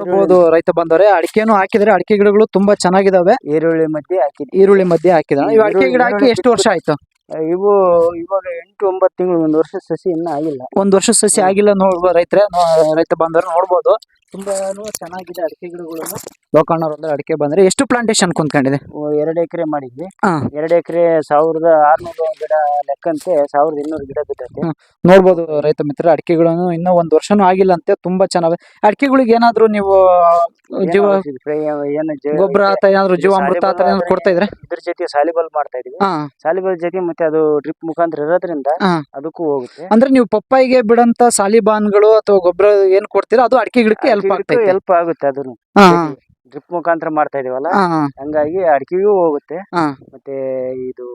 ನೋಡಬಹುದು ರೈತ ಬಂದವರೆ ಅಡಿಕೆನೂ ಹಾಕಿದ್ರೆ ಅಡಿಕೆ ಗಿಡಗಳು ತುಂಬಾ ಚೆನ್ನಾಗಿದಾವೆ. ಈರುಳ್ಳಿ ಮಧ್ಯೆ ಹಾಕಿದ್ವಿ. ಈರುಳ್ಳಿ ಮಧ್ಯೆ ಹಾಕಿದ ಇವು ಅಡಿಕೆ ಗಿಡ ಹಾಕಿ ಎಷ್ಟು ವರ್ಷ ಆಯ್ತು? ಇವು ಇವಾಗ 8-9 ತಿಂಗಳು, 1 ವರ್ಷ ಸಸಿ ಇನ್ನೂ ಆಗಿಲ್ಲ. 1 ವರ್ಷ ಸಸಿ ಆಗಿಲ್ಲ. ನೋಡ್ಬೋದು ರೈತ ಬಂದವರು ನೋಡ್ಬೋದು ತುಂಬಾನು ಚೆನ್ನಾಗಿದೆ ಅಡಿಕೆ ಗಿಡಗಳು. ಲೋಕಣ್ಣವ್ರ ಅಡಿಕೆ ಬಂದ್ರೆ ಎಷ್ಟು ಪ್ಲಾಂಟೇಶನ್ ಕುಂತ್ಕೊಂಡಿದೆ? 2 ಎಕರೆ ಮಾಡಿದ್ವಿ. 2 ಎಕರೆ 1600 ಗಿಡ ಲೆಕ್ಕಂತೆ 1200 ಗಿಡ ಬಿದ್ದೈತೆ. ನೋಡ್ಬೋದು ರೈತ ಮಿತ್ರ ಅಡಿಕೆಗಳನ್ನು ಇನ್ನೂ 1 ವರ್ಷನೂ ಆಗಿಲ್ಲ ಅಂತೆ. ತುಂಬಾ ಚೆನ್ನಾಗಿ ಅಡಿಕೆಗಳಿಗೆ ಏನಾದ್ರು ನೀವು ಜೀವ ಗೊಬ್ಬರ ಅಥವಾ ಏನಾದ್ರು ಜೀವಾಮೃತ ಆತರ ಏನಾದ್ರು ಕೊಡ್ತಾ ಇದ್ರೆ? ಇದ್ರ ಜೊತೆ ಸಾಲಿಬಲ್ ಮಾಡ್ತಾ ಇದೀವಿ. ಸಾಲಿಬಲ್ ಜೊತೆ ಮತ್ತೆ ಅದು ಡ್ರಿಪ್ ಮುಖಾಂತರ ಇರೋದ್ರಿಂದ ಅದಕ್ಕೂ ಹೋಗುತ್ತೆ. ಅಂದ್ರೆ ನೀವು ಪಪ್ಪಾಯಿಗೆ ಬಿಡಂತ ಸಾಲಿಬಾನ್ಗಳು ಅಥವಾ ಗೊಬ್ಬರ ಏನ್ ಕೊಡ್ತೀರಾ ಅದು ಅಡಿಕೆ ಗಿಡಕ್ಕೆ ಹೆಲ್ಪ್ ಆಗುತ್ತೆ. ಅದನ್ನು ಡ್ರಿಪ್ ಮುಖಾಂತರ ಮಾಡ್ತಾ ಇದೀವಲ್ಲ, ಹಂಗಾಗಿ ಅಡಿಕೆಗೂ ಹೋಗುತ್ತೆ. ಮತ್ತೆ ಇದು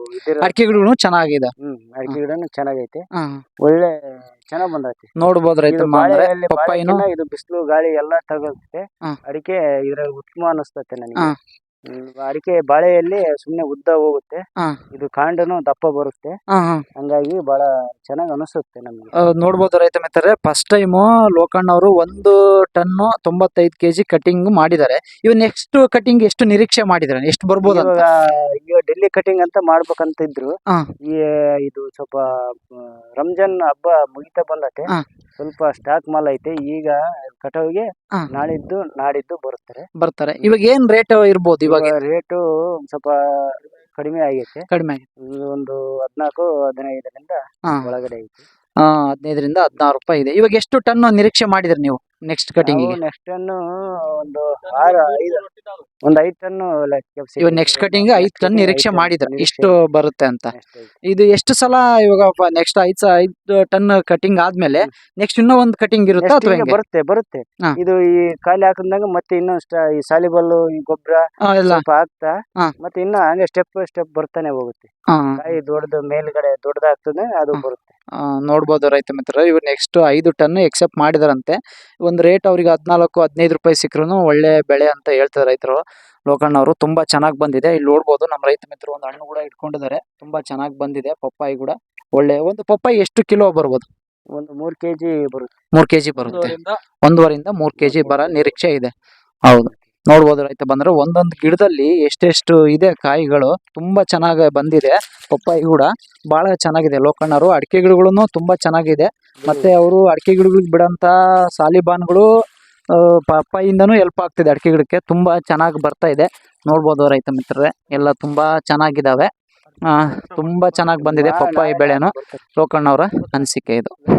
ಅಡಿಕೆ ಗಿಡಗಳು ಚೆನ್ನಾಗಿದೆ. ಅಡಿಕೆ ಗಿಡನು ಚೆನ್ನಾಗೈತೆ. ಒಳ್ಳೆ ಚೆನ್ನಾಗ್ ಬಂದೈತಿ. ನೋಡ್ಬೋದು ರೈತ ಪಪ್ಪಾಯಿನ ಇದು ಬಿಸಿಲು ಗಾಳಿ ಎಲ್ಲಾ ತಗೋಗುತ್ತೆ. ಅಡಿಕೆ ಇದ್ರಲ್ಲಿ ಉತ್ತಮ ಅನಿಸ್ತತೆ ನನಗೆ. ಅಡಿಕೆ ಬಾಳೆಯಲ್ಲಿ ಸುಮ್ನೆ ಉದ್ದ ಹೋಗುತ್ತೆ. ಇದು ಕಾಂಡನು ದಪ್ಪ ಬರುತ್ತೆ. ಹಂಗಾಗಿ ಬಹಳ ಚೆನ್ನಾಗಿ ಅನಿಸುತ್ತೆ ನಮ್ಗೆ. ನೋಡ್ಬೋದು ರೈತ ಮಿತ್ರರೇ, ಫಸ್ಟ್ ಟೈಮ್ ಲೋಕಣ್ಣವರು 1 ಟನ್ 95 kg ಕಟಿಂಗ್ ಮಾಡಿದ್ದಾರೆ. ಇವ್ ನೆಕ್ಸ್ಟ್ ಕಟಿಂಗ್ ಎಷ್ಟು ನಿರೀಕ್ಷೆ ಮಾಡಿದ್ರೆ ಎಷ್ಟು ಬರ್ಬೋದು? ಈಗ ಡೆಲ್ಲಿ ಕಟಿಂಗ್ ಅಂತ ಮಾಡ್ಬೇಕಂತ ಇದ್ರು. ಇದು ಸ್ವಲ್ಪ ರಂಜಾನ್ ಹಬ್ಬ ಮುಗಿತಾ ಬಂದತೆ. ಸ್ವಲ್ಪ ಸ್ಟಾಕ್ ಮಾಲ್ ಐತೆ. ಈಗ ಕಟಾವಿಗೆ ನಾಡಿದ್ದು ಬರ್ತಾರೆ. ಇವಾಗ ಏನ್ ರೇಟ್ ಇರ್ಬೋದು? ಇವಾಗ ರೇಟು ಸ್ವಲ್ಪ ಕಡಿಮೆ ಆಗೈತೆ. ಒಂದು 14-15ರಿಂದ ಒಳಗಡೆ ಐತಿ. 15ರಿಂದ 16 ರೂಪಾಯಿ ಇದೆ. ಇವಾಗ ಎಷ್ಟು ಟನ್ ನಿರೀಕ್ಷೆ ಮಾಡಿದ್ರಿ ನೀವು ನೆಕ್ಸ್ಟ್ ಕಟಿಂಗ್? ನೆಕ್ಸ್ಟ್ ಟನ್ ಒಂದು 5 ಟನ್. ಇವಾಗ ನೆಕ್ಸ್ಟ್ ಕಟಿಂಗ್ 5 ಟನ್ ನಿರೀಕ್ಷೆ ಮಾಡಿದ್ರ ಇಷ್ಟು ಬರುತ್ತೆ ಅಂತ. ಇದು ಎಷ್ಟು ಸಲ ಇವಾಗ ನೆಕ್ಸ್ಟ್ 5 ಟನ್ ಕಟಿಂಗ್ ಆದ್ಮೇಲೆ ನೆಕ್ಸ್ಟ್ ಇನ್ನೂ ಒಂದು ಕಟಿಂಗ್ ಇರುತ್ತಾ ಅಥವಾ ಬರುತ್ತೆ. ಇದು ಈ ಖಾಲಿ ಹಾಕಿದಾಗ ಮತ್ತೆ ಇನ್ನೊಂದು ಈ ಸಾಲಿಬಲ್ಲು, ಈ ಗೊಬ್ಬರ ಸ್ವಲ್ಪ ಹಾಕ್ತಾ ಮತ್ತೆ ಇನ್ನ ಹಂಗೆ ಸ್ಟೆಪ್ ಬರ್ತಾನೆ ಹೋಗುತ್ತೆ. ಕಾಯಿ ಮೇಲ್ಗಡೆ ದೊಡ್ಡದಾಗ್ತದೆ, ಅದು ಬರುತ್ತೆ. ನೋಡ್ಬೋದು ರೈತ ಮಿತ್ರ, ಇವ್ರು ನೆಕ್ಸ್ಟ್ 5 ಟನ್ ಎಕ್ಸೆಪ್ಟ್ ಮಾಡಿದಾರಂತೆ. ಒಂದು ರೇಟ್ ಅವ್ರಿಗೆ 14-15 ರೂಪಾಯಿ ಸಿಕ್ಕರೂ ಒಳ್ಳೆ ಬೆಳೆ ಅಂತ ಹೇಳ್ತಾರೆ ರೈತರು. ಲೋಕಣ್ಣವರು ತುಂಬಾ ಚೆನ್ನಾಗಿ ಬಂದಿದೆ. ಇಲ್ಲಿ ನೋಡ್ಬೋದು ನಮ್ಮ ರೈತ ಮಿತ್ರರು ಒಂದು ಹಣ್ಣು ಕೂಡ ಇಟ್ಕೊಂಡಿದ್ದಾರೆ. ತುಂಬಾ ಚೆನ್ನಾಗಿ ಬಂದಿದೆ ಪಪ್ಪಾಯಿ ಕೂಡ. ಒಳ್ಳೆ ಒಂದು ಪಪ್ಪಾಯಿ ಎಷ್ಟು ಕಿಲೋ ಬರ್ಬೋದು? ಒಂದು 3 kg ಬರುತ್ತೆ. 3 kg ಬರುತ್ತೆ. 1.5ರಿಂದ 3 kg ಬರೋ ನಿರೀಕ್ಷೆ ಇದೆ. ಹೌದು, ನೋಡ್ಬೋದು ರೈತ ಬಂದ್ರೆ ಒಂದೊಂದು ಗಿಡದಲ್ಲಿ ಎಷ್ಟೆಷ್ಟು ಇದೆ ಕಾಯಿಗಳು. ತುಂಬಾ ಚೆನ್ನಾಗಿ ಬಂದಿದೆ ಪಪ್ಪಾಯಿ ಕೂಡ, ಬಹಳ ಚೆನ್ನಾಗಿದೆ. ಲೋಕಣ್ಣವರು ಅಡಿಕೆ ಗಿಡಗಳನ್ನು ತುಂಬಾ ಚೆನ್ನಾಗಿದೆ. ಮತ್ತೆ ಅವರು ಅಡಿಕೆ ಗಿಡಗಳಿಗೆ ಬಿಡಂತ ಸಾಲಿಬಾನ್ಗಳು ಪಪ್ಪಾಯಿಂದನೂ ಹೆಲ್ಪ್ ಆಗ್ತಿದೆ ಅಡಿಕೆ ಗಿಡಕ್ಕೆ. ತುಂಬಾ ಚೆನ್ನಾಗಿ ಬರ್ತಾ ಇದೆ. ನೋಡ್ಬೋದು ರೈತ ಮಿತ್ರರೇ, ಎಲ್ಲ ತುಂಬಾ ಚೆನ್ನಾಗಿದ್ದಾವೆ. ತುಂಬಾ ಚೆನ್ನಾಗಿ ಬಂದಿದೆ ಪಪ್ಪಾಯಿ ಬೆಳೆನು. ಲೋಕಣ್ಣವರ ಅನಿಸಿಕೆ ಇದು.